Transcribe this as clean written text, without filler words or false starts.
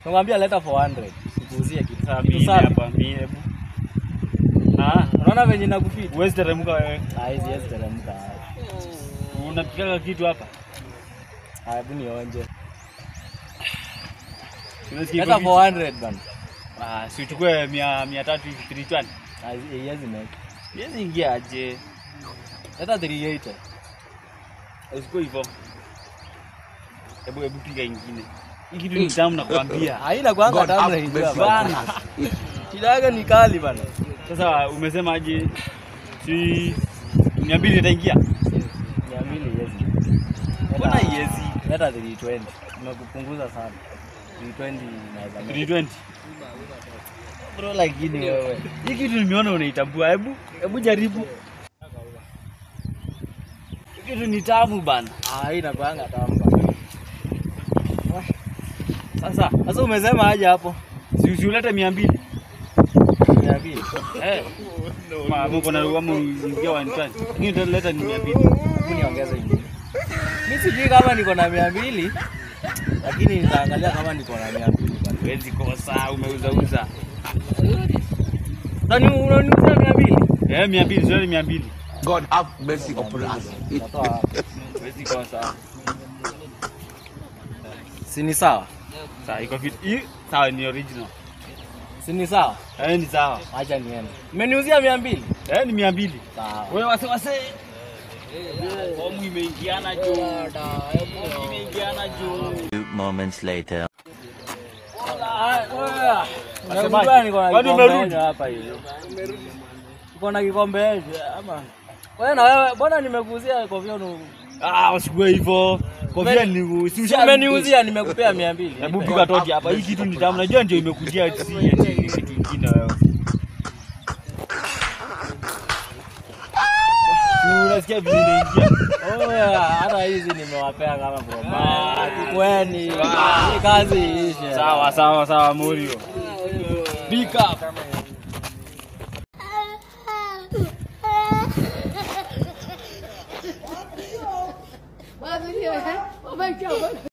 Nakwambia leta 400. Sikuuzie kitu. Mimi hapa mimi. Unaona venye nakufit. Uwezi teremka wewe. Siwezi teremka. Unapika kitu hapa. Hebu nionje. Unasikia leta 400 bana. Si uchukue 300 320. Yezi make. Yezi ingia aje. Leta 380. Usiko hivyo. Hebu piga ingine. Hii kitu ni tamu nakwambia. Haina kwanga tamu na ingia bana. Kidaga ni kali bana. Sasa umesema aje si 200 itaingia? 200 yezi. Mbona yezi? Leta 320. Nimekupunguza sana. 320 naweza. 320. Bro lakini wewe. Hii kitu nimeona unaitambua. Hebu jaribu. Hii kitu ni tamu bana. Haina kwanga tamu bana. Sasa umesema aje hapo? Si ulete 200. 200. Mama kuna kama ingia 120. Lakini utaleta ni 200. Hebu niongeze hivi. Mimi sijui kama niko na 200 lakini nitaangalia kama niko na 200 bana. Huwezi kosa umeuza. Nani unaniuza 200? 200, zote 200. God have mercy upon us. Huwezi kosa. Si ni sawa? Sawa iko fit. Hii sawa ni original. Si ni sawa? Ni sawa. Acha niende. Umeniuzia 200? Ni 200. Sawa. Wewe wase. Bomu imeingiana juu. Imeingiana juu. 2 moments later. Kwani umerudi hapa hivi? Uko na kikombe hivi ama? Wewe na wewe mbona nimekuuzia kofia unu? Usikue hivyo. Kofia ni umeniuzia nimekupea 200. Hebu piga toti hapa. Hii kitu ni tamu. Najua ndio imekujia kitu kingine wewe. Unasikia vile inaingia? Hata hizi nimewapea kama promo. Kweni kazi ishe. Sawa Morio. Big up.